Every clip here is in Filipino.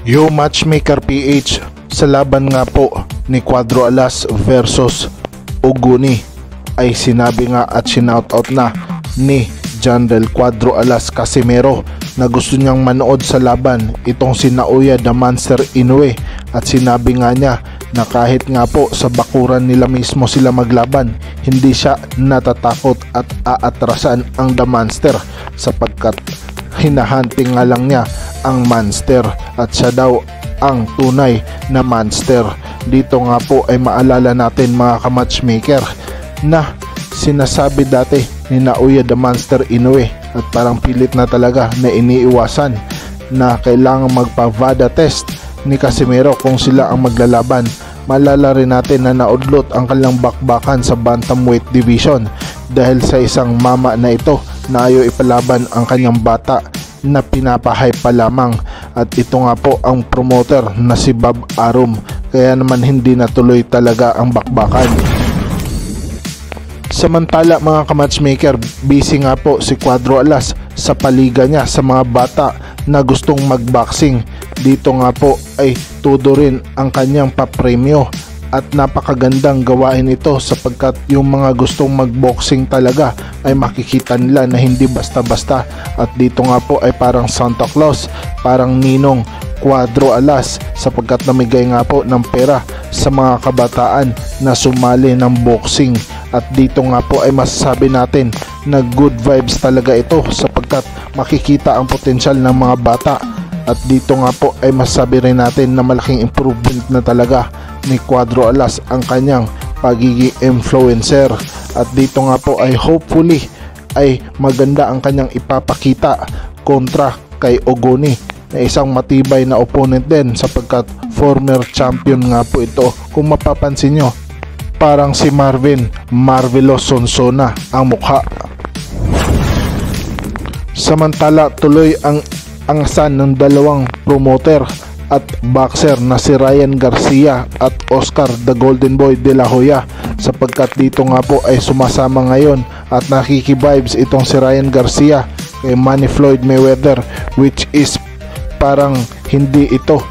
Yo Matchmaker PH, sa laban nga po ni Cuadro Alas versus Oguni ay sinabi nga at sinoutout na ni John Del Cuadro Alas Casimero na gusto niyang manood sa laban itong si Naoya the Monster Inoue, at sinabi nga niya na kahit nga po sa bakuran nila mismo sila maglaban, hindi siya natatakot at aatrasan ang The Monster sapagkat hinahunting nga lang niya ang monster at siya daw ang tunay na monster. Dito nga po ay maalala natin mga ka-matchmaker na sinasabi dati ni Naoya the Monster Inoue at parang pilit na talaga na iniiwasan na kailangang magpa-VADA test ni Casimero kung sila ang maglalaban. Maalala rin natin na naudlot ang kanilang bakbakan sa bantamweight division dahil sa isang mama na ito na ayaw ipalaban ang kanyang bata na pinapahype pa lamang, at ito nga po ang promoter na si Bob Arum, kaya naman hindi natuloy talaga ang bakbakan. Samantala mga ka-matchmaker, busy nga po si Cuadro Alas sa paliga niya sa mga bata na gustong magboxing. Dito nga po ay todo rin ang kanyang papremyo at napakagandang gawain ito sapagkat yung mga gustong magboxing talaga ay makikita nila na hindi basta-basta, at dito nga po ay parang Santa Claus, parang ninong Cuadro Alas sapagkat namigay nga po ng pera sa mga kabataan na sumali ng boxing. At dito nga po ay masasabi natin na good vibes talaga ito sapagkat makikita ang potensyal ng mga bata, at dito nga po ay masasabi rin natin na malaking improvement na talaga ni Cuadro Alas ang kanyang pagiging influencer. At dito nga po ay hopefully ay maganda ang kanyang ipapakita kontra kay Oguni na isang matibay na opponent din sapagkat former champion nga po ito. Kung mapapansin nyo, parang si Marvelous Sonsona ang mukha. Samantala tuloy ang angsan ng dalawang promoter at boxer na si Ryan Garcia at Oscar the Golden Boy de la Hoya sapagkat dito nga po ay sumasama ngayon at nakikibibes itong si Ryan Garcia kay Manny Floyd Mayweather, which is parang hindi ito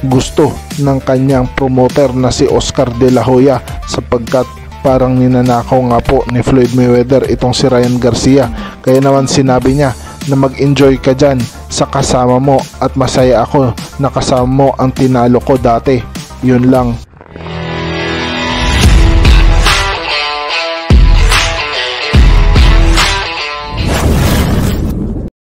gusto ng kanyang promoter na si Oscar de la Hoya sapagkat parang ninanakaw nga po ni Floyd Mayweather itong si Ryan Garcia. Kaya naman sinabi niya na mag-enjoy ka dyan sa kasama mo at masaya ako na kasama mo ang tinalo ko dati. Yun lang.